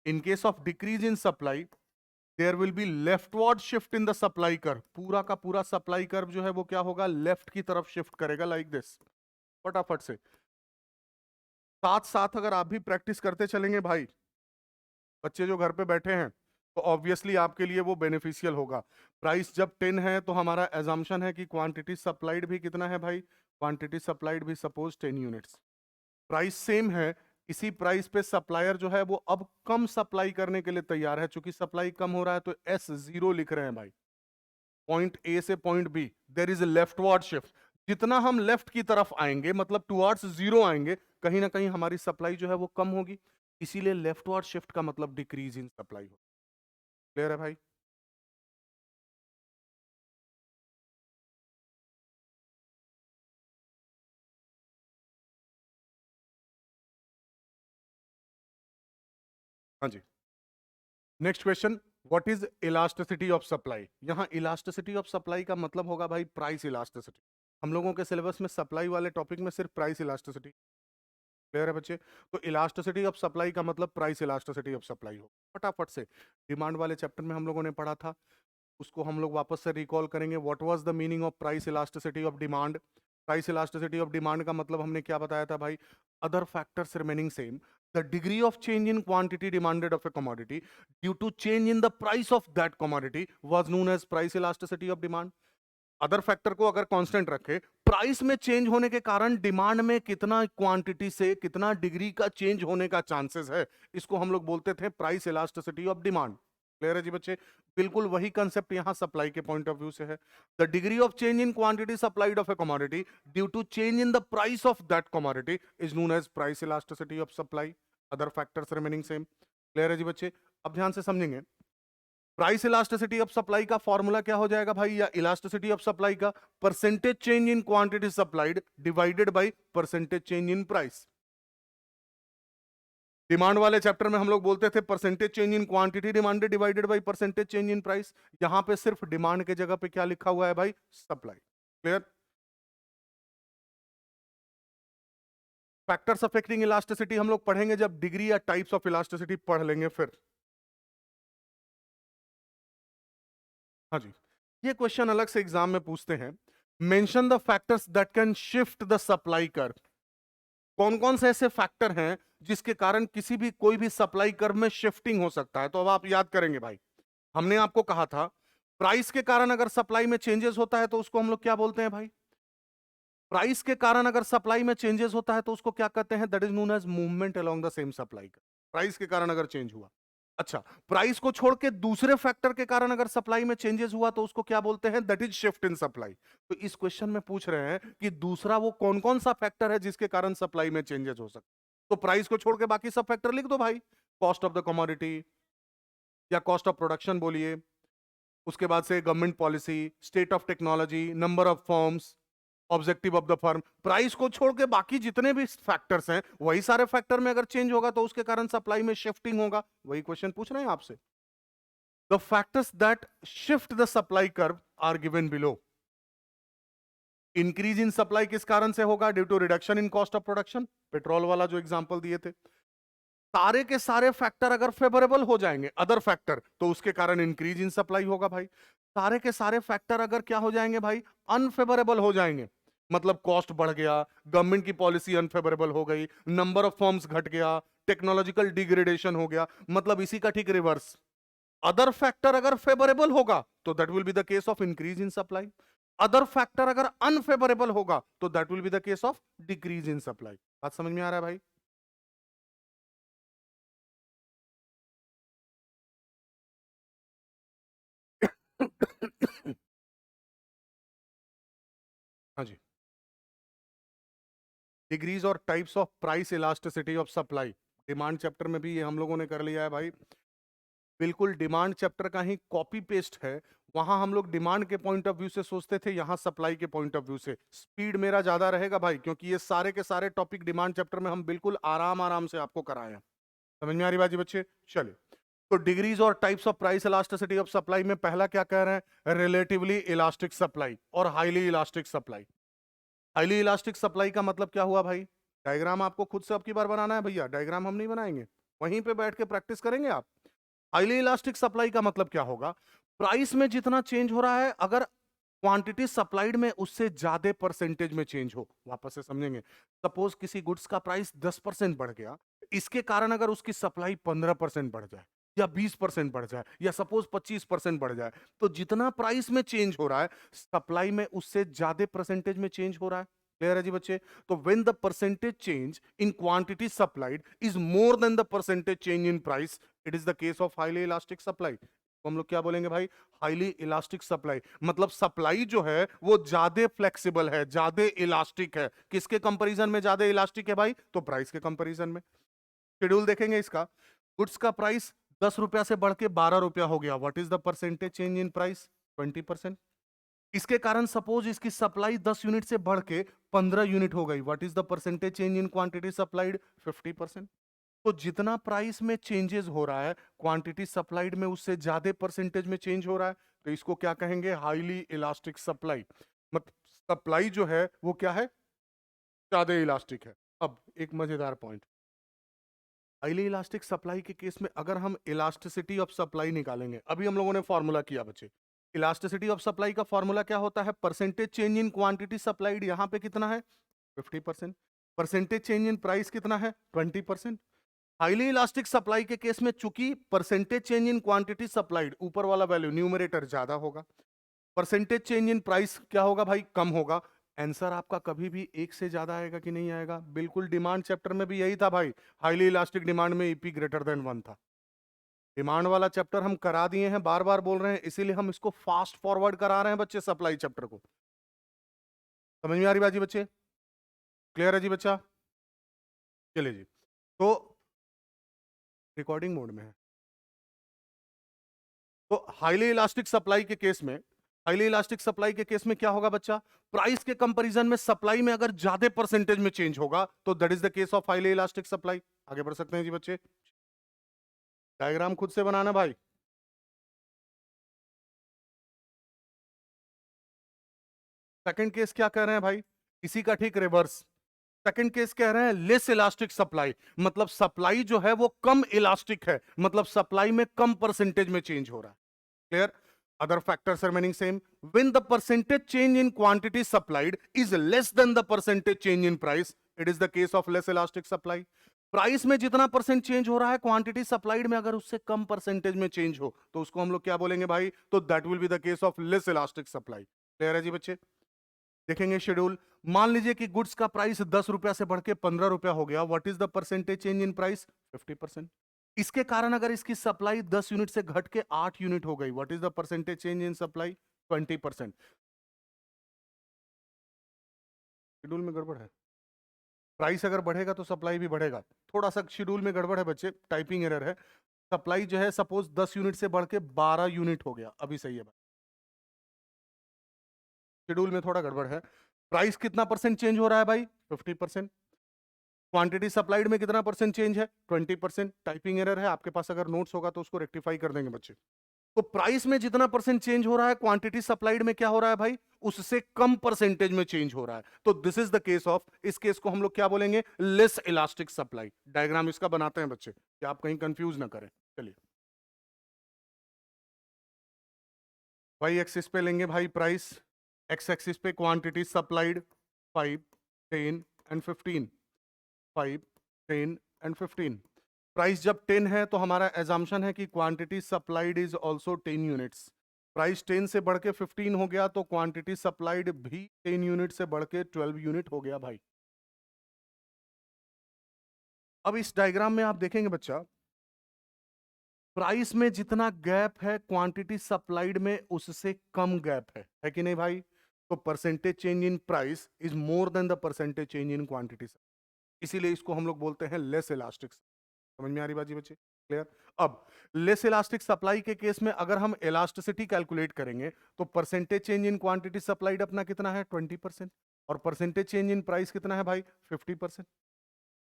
In case of decrease in supply, there will be leftward shift in the supply curve, पूरा का पूरा सप्लाई कर्व जो है वो क्या होगा, लेफ्ट की तरफ शिफ्ट करेगा, लाइक दिस। फटाफट से साथ साथ अगर आप भी प्रैक्टिस करते चलेंगे भाई, बच्चे जो घर पे बैठे हैं, तो ऑब्वियसली आपके लिए वो बेनिफिशियल होगा। प्राइस जब 10 है तो हमारा एजम्पशन है कि क्वांटिटी सप्लाइड भी कितना है भाई, क्वांटिटी सप्लाइड भी सपोज 10 यूनिट्स। प्राइस सेम है, इसी प्राइस पे सप्लायर जो है वो अब कम सप्लाई करने के लिए तैयार है, चूंकि सप्लाई कम हो रहा है तो S0 लिख रहे हैं भाई। पॉइंट ए से point B there is a leftward shift, जितना हम लेफ्ट की तरफ आएंगे मतलब टुवर्ड्स जीरो आएंगे, कहीं ना कहीं हमारी सप्लाई जो है वो कम होगी, इसीलिए लेफ्टवर्ड शिफ्ट का मतलब डिक्रीज इन सप्लाई हो। क्लियर है भाई? हाँ जी। Next question, what is elasticity of supply? यहां इलास्टिसिटी ऑफ सप्लाई का मतलब होगा भाई प्राइस इलास्टिसिटी। हम लोगों के सिलेबस में सप्लाई वाले टॉपिक में सिर्फ प्राइस इलास्टिसिटी। क्लियर है बच्चे? तो इलास्टिसिटी ऑफ सप्लाई का मतलब प्राइस इलास्टिसिटी ऑफ सप्लाई हो। फटाफट से डिमांड वाले चैप्टर में हम लोगों ने पढ़ा था, उसको हम लोग वापस से रिकॉल करेंगे। What was the meaning of price elasticity of demand? Price elasticity of demand का मतलब हमने क्या बताया था भाई, other factors remaining same, the degree of change in quantity demanded of a commodity due to change in the price of that commodity was known as price elasticity of demand. Other factor को अगर constant रखे, price में change होने के कारण demand में कितना quantity से कितना डिग्री का चेंज होने का चांसेस है, इसको हम लोग बोलते थे price elasticity of demand. Clear है जी बच्चे? बिल्कुल वही कंसेप्ट यहां सप्लाई के पॉइंट ऑफ व्यू से है। The degree of change in quantity supplied of a commodity due to change in the price of that commodity is known as price elasticity of supply, other factors remaining same. Clear है जी बच्चे? अब ध्यान से समझेंगे, price elasticity of supply का formula क्या हो जाएगा भाई, या इलास्टिसिटी ऑफ सप्लाई का percentage change in quantity supplied divided by percentage change in price. Demand वाले चैप्टर में हम लोग बोलते थे percentage change in quantity demanded divided by percentage change in price. यहां पे सिर्फ डिमांड के जगह पे क्या लिखा हुआ है भाई, supply. Clear? Factors affecting elasticity हम लोग पढ़ेंगे जब डिग्री या टाइप्स ऑफ इलास्टिसिटी पढ़ लेंगे फिर। हाँ जी, ये क्वेश्चन अलग से एग्जाम में पूछते हैं। Mention the factors that can shift the supply curve. कौन कौन से ऐसे फैक्टर हैं जिसके कारण किसी भी कोई भी सप्लाई कर्व में शिफ्टिंग हो सकता है? तो अब आप याद करेंगे भाई, हमने आपको कहा था प्राइस के कारण अगर सप्लाई में चेंजेस होता है तो उसको हम लोग क्या बोलते हैं भाई, प्राइस के कारण अगर सप्लाई में चेंजेस होता है तो उसको क्या कहते हैं, that is known as movement along the same supply. Price के कारण अगर चेंज हुआ, अच्छा, प्राइस को छोड़ के दूसरे फैक्टर के कारण अगर सप्लाई में चेंजेस हुआ तो उसको क्या बोलते हैं, that is shift in supply. तो इस क्वेश्चन में पूछ रहे हैं कि दूसरा वो कौन कौन सा फैक्टर है जिसके कारण सप्लाई में चेंजेस हो सकते। तो प्राइस को छोड़ के बाकी सब फैक्टर लिख दो भाई, कॉस्ट ऑफ द कमोडिटी या कॉस्ट ऑफ प्रोडक्शन बोलिए, उसके बाद से government policy, state of technology, number of firms, objective of the firm. Price को छोड़ के बाकी जितने भी फैक्टर्स हैं वही सारे फैक्टर में अगर चेंज होगा तो उसके कारण सप्लाई में शिफ्टिंग होगा। वही क्वेश्चन पूछ रहे हैं आपसे। The factors that shift the supply curve are given below. Increase in supply किस कारण से होगा, due to reduction in cost of production, petrol वाला जो एग्जांपल दिए थे। सारे के सारे फैक्टर अगर फेवरेबल हो जाएंगे, अदर फैक्टर, तो उसके कारण इंक्रीज इन सप्लाई होगा भाई। सारे के सारे फैक्टर अगर क्या हो जाएंगे भाई, अनफेवरेबल हो जाएंगे, मतलब कॉस्ट बढ़ गया, गवर्नमेंट की पॉलिसी अनफेवरेबल हो गई, नंबर ऑफ फर्म्स घट गया, टेक्नोलॉजिकल डिग्रेडेशन हो गया, मतलब इसी का ठीक रिवर्स। अदर फैक्टर अगर फेवरेबल होगा तो that will be the case of increase in supply, other factor अगर अनफेवरेबल होगा तो that will be the case of decrease in supply. बात समझ में आ रहा है भाई? हाँ जी, डिग्रीज और types of price elasticity of supply, demand chapter में भी ये हम लोगों ने कर लिया है भाई। बिल्कुल डिमांड चैप्टर का ही कॉपी पेस्ट है। वहां हम लोग डिमांड के पॉइंट ऑफ व्यू से सोचते थे, यहां सप्लाई के पॉइंट ऑफ व्यू से। स्पीड मेरा ज्यादा रहेगा भाई, क्योंकि ये सारे के सारे टॉपिक डिमांड चैप्टर में हम बिल्कुल आराम आराम से आपको कराए हैं। समझ में आ रही बात जी बच्चे? चलिए, तो डिग्रीज और types of price elasticity of supply में पहला क्या कह रहे हैं, रिलेटिवली इलास्टिक सप्लाई और highly elastic supply. Highly elastic supply का मतलब क्या हुआ भाई, डायग्राम आपको खुद से अब की बार बनाना है भैया, डायग्राम हम नहीं बनाएंगे, वहीं पे बैठ के प्रैक्टिस करेंगे आप। हाईली इलास्टिक सप्लाई का मतलब क्या होगा? प्राइस में जितना चेंज हो रहा है, अगर क्वांटिटी सप्लाइड में उससे ज्यादा परसेंटेज में चेंज हो, वापस से समझेंगे। सपोज किसी गुड्स का प्राइस 10% बढ़ गया, इसके कारण अगर उसकी सप्लाई 15% बढ़ जाए या 20% बढ़ जाए या सपोज 25% बढ़ जाए, तो जितना प्राइस में चेंज हो रहा है, सप्लाई में उससे ज्यादा परसेंटेज में चेंज हो रहा है। क्लियर है जी बच्चे? तो when the percentage change in quantity supplied is more than the percentage change in price, it is the case of highly elastic supply. तो हम लोग क्या बोलेंगे भाई? Highly elastic supply. मतलब सप्लाई जो है वो ज्यादा फ्लेक्सिबल है, ज्यादा इलास्टिक है। किसके कंपैरिजन में ज्यादा इलास्टिक है भाई? तो प्राइस के कंपैरिजन में। शेड्यूल देखेंगे इसका। गुड्स का प्राइस 10 रुपया से बढ़ के 12 रुपया हो गया, what is the percentage change in price? 20%। इसके कारण सपोज इसकी सप्लाई 10 यूनिट से बढ़ के 15 यूनिट हो गई, what is the percentage change in quantity supplied? 50%। तो जितना प्राइस में चेंजेस हो रहा है, क्वांटिटी सप्लाइड में उससे ज्यादा परसेंटेज में चेंज हो रहा है, तो इसको क्या कहेंगे? Highly elastic supply. मतलब सप्लाई जो है वो क्या है? ज्यादा इलास्टिक है। अब एक मजेदार पॉइंट, हाईली इलास्टिक सप्लाई के केस में अगर हम इलास्टिसिटी ऑफ सप्लाई निकालेंगे, अभी हम लोगों ने फॉर्मूला किया बच्चे, इलास्टिसिटी ऑफ सप्लाई का फॉर्मूला क्या होता है? Percentage change in quantity supplied, यहां पे कितना है? 50%। परसेंटेज चेंज इन प्राइस कितना है? 20%। हाईली इलास्टिक सप्लाई के केस में चूंकि percentage change in quantity supplied, ऊपर वाला वैल्यू न्यूमरेटर ज्यादा होगा, परसेंटेज चेंज इन प्राइस क्या होगा भाई? कम होगा। आंसर आपका कभी भी एक से ज्यादा आएगा कि नहीं आएगा? बिल्कुल। डिमांड चैप्टर में भी यही था भाई, हाईली इलास्टिक डिमांड में ईपी ग्रेटर देन 1 था। डिमांड वाला चैप्टर हम करा दिए हैं, बार बार बोल रहे हैं, इसीलिए हम इसको फास्ट फॉरवर्ड करा रहे हैं बच्चे, सप्लाई चैप्टर को। समझ में आ रही बाजी बच्चे? क्लियर है जी बच्चा? चलिए जी, तो रिकॉर्डिंग मोड में है। तो हाईली इलास्टिक सप्लाई के केस में, हाईली इलास्टिक सप्लाई के केस में क्या होगा बच्चा? प्राइस के कंपैरिजन में सप्लाई में अगर ज्यादा परसेंटेज में चेंज होगा, तो that is the case of highly elastic supply. आगे बढ़ सकते हैं जी बच्चे। डायग्राम खुद से बनाना भाई। सेकंड केस क्या कह रहे हैं भाई? इसी का ठीक रिवर्स। सेकंड केस कह रहे हैं लेस इलास्टिक सप्लाई, मतलब सप्लाई जो है वो कम इलास्टिक है, मतलब सप्लाई में कम परसेंटेज में चेंज हो रहा है। Clear? other factors remaining same. When the percentage change in quantity supplied is less than the percentage change in price, it is the case of less elastic supply. Price में जितना percent change हो रहा है, quantity supplied में अगर उससे कम percentage में change हो, तो उसको हम लोग क्या बोलेंगे भाई? तो that will be the case of less elastic supply. Clear है जी बच्चे? देखेंगे शेड्यूल। मान लीजिए कि गुड्स का प्राइस 10 रुपया से बढ़ के 15 रुपया हो गया, what is the percentage change in price? 50%। इसके कारण अगर इसकी सप्लाई 10 यूनिट से घट के 8 यूनिट हो गई, what is the percentage change in supply? 20%। Schedule में गड़बड़ है। प्राइस अगर बढ़ेगा तो सप्लाई भी बढ़ेगा। थोड़ा सा शेड्यूल में गड़बड़ है बच्चे, टाइपिंग एरर है। सप्लाई जो है सपोज 10 यूनिट से बढ़ के 12 यूनिट हो गया, अभी सही है। शेड्यूल में थोड़ा गड़बड़ है। प्राइस कितना परसेंट चेंज हो रहा है भाई? 50%। क्वांटिटी सप्लाइड में कितना परसेंट चेंज है? 20%। टाइपिंग एरर है, आपके पास अगर नोट्स होगा तो उसको रेक्टिफाई कर देंगे बच्चे। तो प्राइस में जितना परसेंट चेंज हो रहा है, क्वांटिटी सप्लाइड में क्या हो रहा है भाई? उससे कम परसेंटेज में चेंज हो रहा है। तो this is the case of, इस केस को हम लोग क्या बोलेंगे? Less elastic supply. डायग्राम इसका बनाते हैं बच्चे कि आप कहीं कंफ्यूज ना करें। चलिए वाई एक्सिस पे लेंगे भाई प्राइस, एक्स एक्सिस पे quantity supplied 5, 10 and 15। 5, 10 and 15। Price जब 10 है तो हमारा एजम्पशन है कि quantity supplied is also 10 units. Price 10 से बढ़ के 15 हो गया तो क्वांटिटी सप्लाइड भी 10 यूनिट से बढ़ के 12 यूनिट हो गया भाई। अब इस डायग्राम में आप देखेंगे बच्चा, प्राइस में जितना गैप है क्वांटिटी सप्लाइड में उससे कम गैप है कि नहीं भाई? तो percentage change in price is more than the percentage change in quantity, इसीलिए इसको हम लोग बोलते हैं लेस इलास्टिक। समझ में आ रही बात जी बच्चे? क्लियर? अब लेस इलास्टिक सप्लाई के केस में अगर हम इलास्टिसिटी कैलकुलेट करेंगे, तो percentage change in quantity supplied अपना कितना है? 20%। और परसेंटेज चेंज इन प्राइस कितना है भाई? 50%।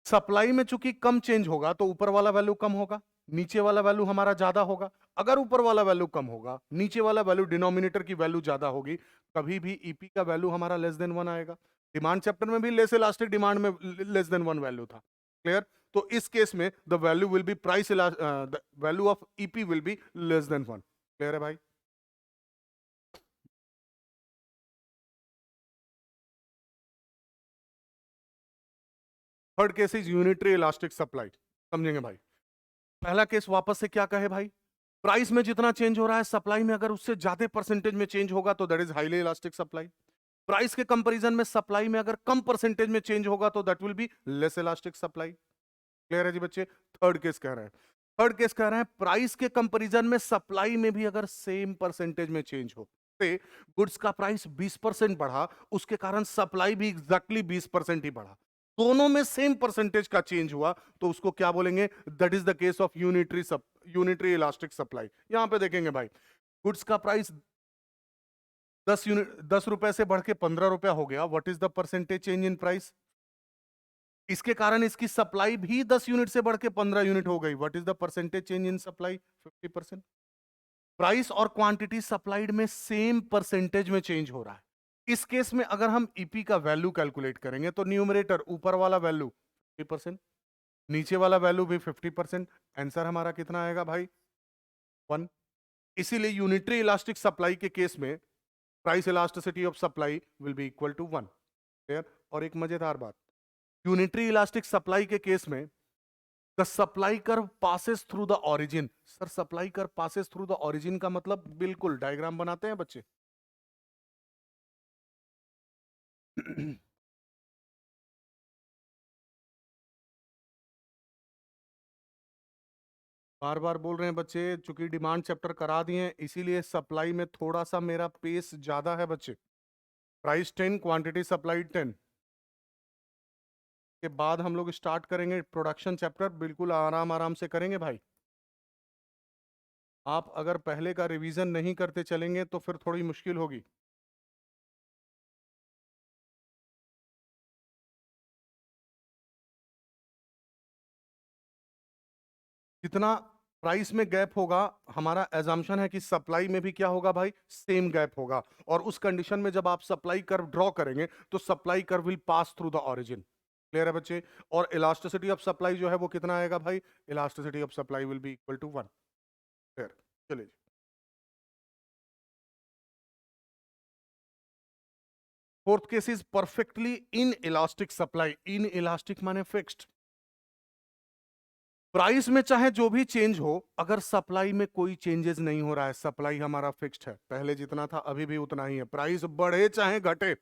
सप्लाई में चूंकि कम चेंज होगा तो ऊपर वाला वैल्यू कम होगा, नीचे वाला वैल्यू हमारा ज्यादा होगा। अगर ऊपर वाला वैल्यू कम होगा, नीचे वाला वैल्यू डिनोमिनेटर की वैल्यू ज्यादा होगी, कभी भी ईपी का वैल्यू हमारा लेस देन 1 आएगा। डिमांड चैप्टर में भी लेस इलास्टिक डिमांड में लेस देन 1 वैल्यू था। क्लियर? तो इस केस में the value will be price, the value of EP will be less than 1। Clear है भाई? Third case is unitary elastic supply. समझेंगे भाई? पहला केस वापस से क्या कहे भाई, प्राइस में जितना चेंज हो रहा है सप्लाई में अगर उससे ज्यादा परसेंटेज में चेंज होगा तो that is highly elastic supply. Price के कंपैरिजन में सप्लाई में अगर कम परसेंटेज में चेंज होगा तो that will be less elastic supply. Clear है जी बच्चे? थर्ड केस कह रहे हैं, थर्ड केस कह रहे हैं प्राइस के कंपैरिजन में सप्लाई में भी अगर सेम परसेंटेज में चेंज हो, गुड्स का प्राइस 20% बढ़ा, उसके कारण सप्लाई भी एग्जैक्टली 20% ही बढ़ा, दोनों में सेम परसेंटेज का चेंज हुआ, तो उसको क्या बोलेंगे? That is the case of unitary elastic supply. यहां पे देखेंगे भाई, गुड्स का प्राइस 10 रुपए से बढ़ के 15 रुपया हो गया, what is the percentage change in price? इसके कारण इसकी सप्लाई भी 10 यूनिट से बढ़ के 15 यूनिट हो गई, what is the percentage change in supply? 50%। Price और क्वांटिटी सप्लाइड में सेम परसेंटेज में चेंज हो रहा है। इस केस में अगर हम ईपी का वैल्यू कैलकुलेट करेंगे तो न्यूमरेटर ऊपर वाला वैल्यू 50%, नीचे वाला वैल्यू भी 50%, आंसर हमारा कितना आएगा भाई? 1। इसीलिए यूनिटरी इलास्टिक सप्लाई के केस में price elasticity of supply will be equal to 1। Clear? और एक मजेदार बात, यूनिटरी इलास्टिक सप्लाई के केस में the supply curve passes through the origin. Sir supply curve passes through the origin का मतलब, बिल्कुल डायग्राम बनाते हैं बच्चे। बार बार बोल रहे हैं बच्चे, चूंकि डिमांड चैप्टर करा दिए हैं इसीलिए सप्लाई में थोड़ा सा मेरा पेस ज्यादा है बच्चे। प्राइस 10, क्वांटिटी सप्लाइड 10 के बाद हम लोग स्टार्ट करेंगे प्रोडक्शन चैप्टर, बिल्कुल आराम आराम से करेंगे भाई। आप अगर पहले का रिवीजन नहीं करते चलेंगे तो फिर थोड़ी मुश्किल होगी। जितना प्राइस में गैप होगा, हमारा एजम्पशन है कि सप्लाई में भी क्या होगा भाई? सेम गैप होगा। और उस कंडीशन में जब आप सप्लाई कर्व ड्रॉ करेंगे तो supply curve will pass through the origin. Clear है बच्चे? और इलास्टिसिटी ऑफ सप्लाई जो है वो कितना आएगा भाई? Elasticity of supply will be equal to 1। Clear? चलिए, fourth case is perfectly inelastic supply. Inelastic माने फिक्स्ड। प्राइस में चाहे जो भी चेंज हो, अगर सप्लाई में कोई चेंजेस नहीं हो रहा है, सप्लाई हमारा फिक्स्ड है, पहले जितना था अभी भी उतना ही है, प्राइस बढ़े चाहे घटे,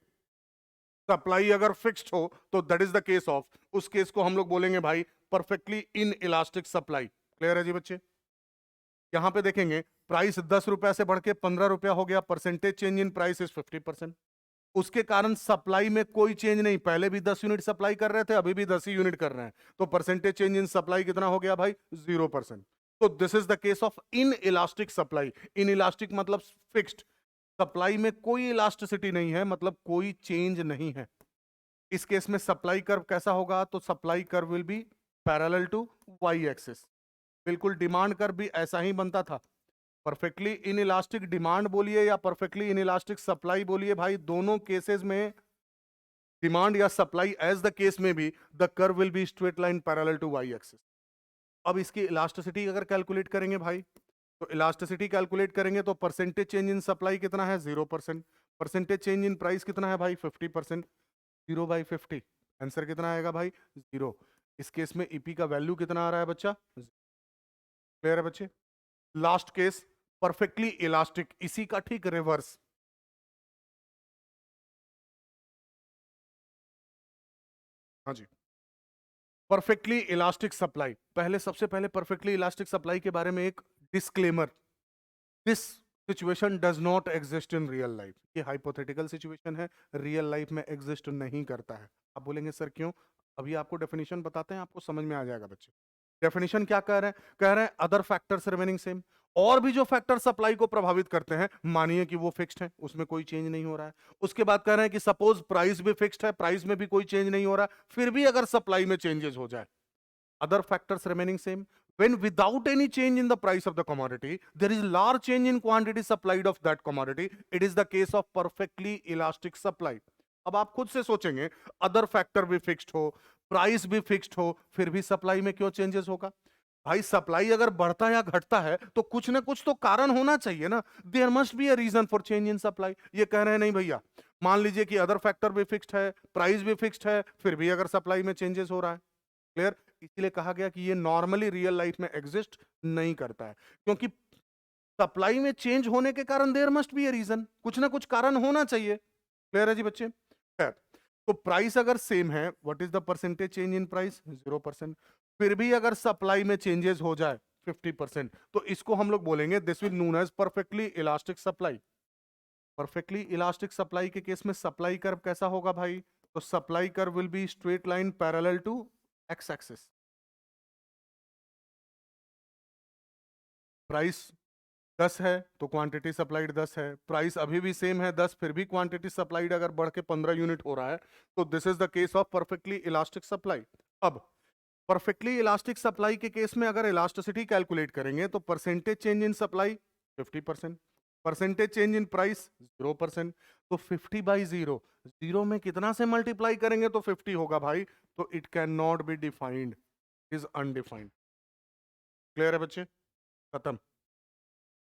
सप्लाई अगर फिक्स्ड हो तो that is the case of, उस केस को हम लोग बोलेंगे भाई perfectly inelastic supply. Clear है जी बच्चे? यहां पे देखेंगे प्राइस 10 रुपए से बढ़ के 15 रुपया हो गया, percentage change in price is 50%। उसके कारण सप्लाई में कोई चेंज नहीं, पहले भी 10 यूनिट सप्लाई कर रहे थे, अभी भी 10 ही यूनिट कर रहे हैं, तो परसेंटेज चेंज इन सप्लाई कितना हो गया भाई? 0%। तो this is the case of in elastic supply. In elastic मतलब फिक्स्ड, सप्लाई में कोई इलास्टिसिटी नहीं है, मतलब कोई चेंज नहीं है। इस केस में सप्लाई कर्व कैसा होगा? तो supply curve will be parallel to Y axis. बिल्कुल डिमांड कर्व भी ऐसा ही बनता था। परफेक्टली इन इलास्टिक डिमांड बोलिए या परफेक्टली इन इलास्टिक सप्लाई बोलिए भाई, दोनों केसेस में डिमांड या सप्लाई एज द केस में भी the curve will be straight line parallel to Y axis. अब इसकी इलास्टिसिटी अगर कैलकुलेट करेंगे भाई, तो इलास्टिसिटी कैलकुलेट करेंगे तो परसेंटेज चेंज इन सप्लाई कितना है? 0%। परसेंटेज चेंज इन प्राइस कितना है भाई? 50%। 0/50, आंसर कितना आएगा भाई? 0। इस केस में ईपी का वैल्यू कितना आ रहा है बच्चा? क्लियर है बच्चे? लास्ट केस परफेक्टली इलास्टिक, इसी का ठीक रिवर्स। हाँ जी, परफेक्टली इलास्टिक सप्लाई। पहले सबसे पहले परफेक्टली इलास्टिक सप्लाई के बारे में एक disclaimer, this situation does not exist in real life. ये हाइपोथेटिकल सिचुएशन है, रियल लाइफ में एग्जिस्ट नहीं करता है। आप बोलेंगे सर क्यों? अभी आपको डेफिनेशन बताते हैं, आपको समझ में आ जाएगा बच्चे। डेफिनेशन क्या कह रहे हैं? कह रहे हैं अदर फैक्टर्स रिमेनिंग सेम। और भी जो फैक्टर सप्लाई को प्रभावित करते हैं, मानिए कि वो फिक्स्ड है, उसमें कोई चेंज नहीं हो रहा है। उसके बाद कह रहे हैं कि सपोज प्राइस भी फिक्स्ड है, प्राइस में भी कोई चेंज नहीं हो रहा, फिर भी अगर सप्लाई में चेंजेस हो जाए, other factors remaining same, when without any change in the price of the commodity there is large change in quantity supplied of that commodity, it is the case of perfectly elastic supply. अब आप खुद से सोचेंगे, other factor भी fixed हो, price भी fixed हो, फिर भी सप्लाई में क्यों चेंजेस होगा? भाई सप्लाई अगर बढ़ता या घटता है तो कुछ ना कुछ तो कारण होना चाहिए ना, there must be a reason for change in supply. ये कह रहे हैं नहीं भैया, मान लीजिए कि अदर फैक्टर भी फिक्स्ड है, प्राइस भी फिक्स्ड है, फिर भी अगर सप्लाई में चेंजेस हो रहा है। क्लियर? इसीलिए कहा गया कि ये नॉर्मली रियल लाइफ में एग्जिस्ट नहीं करता है, क्योंकि सप्लाई में चेंज होने के कारण there must be a reason, कुछ ना कुछ कारण होना चाहिए। क्लियर है जी बच्चे? खैर, तो प्राइस अगर सेम है, what is the percentage change in price? 0%। फिर भी अगर सप्लाई में चेंजेस हो जाए 50%, तो इसको हम लोग बोलेंगे this will known as perfectly elastic supply. Perfectly elastic supply के केस में सप्लाई कर्व कैसा होगा भाई? तो supply curve will be straight line parallel to X axis. Price 10 है तो क्वांटिटी सप्लाइड 10 है, प्राइस अभी भी सेम है 10, फिर भी क्वांटिटी सप्लाइड अगर बढ़ के 15 यूनिट हो रहा है, तो this is the case of perfectly elastic supply. अब परफेक्टली इलास्टिक सप्लाई के केस में अगर इलास्टिसिटी कैलकुलेट करेंगे तो percentage change in supply 50%, percentage change in price 0%। तो 50/0, जीरो में कितना से मल्टीप्लाई करेंगे तो 50 होगा भाई? तो it can not be defined, is undefined. Clear है बच्चे? खत्म।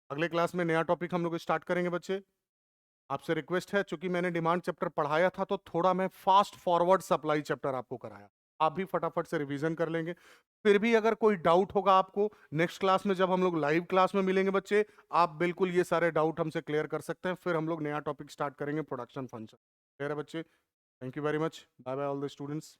अगले क्लास में नया टॉपिक हम लोग स्टार्ट करेंगे बच्चे। आपसे रिक्वेस्ट है, चूंकि मैंने डिमांड चैप्टर पढ़ाया था तो थोड़ा मैं फास्ट फॉरवर्ड सप्लाई चैप्टर आपको कराया, आप भी फटाफट से रिवीजन कर लेंगे। फिर भी अगर कोई डाउट होगा आपको नेक्स्ट क्लास में, जब हम लोग लाइव क्लास में मिलेंगे बच्चे, आप बिल्कुल ये सारे डाउट हमसे क्लियर कर सकते हैं। फिर हम लोग नया टॉपिक स्टार्ट करेंगे, प्रोडक्शन फंक्शन। क्लियर है बच्चे? Thank you very much, bye bye all the students.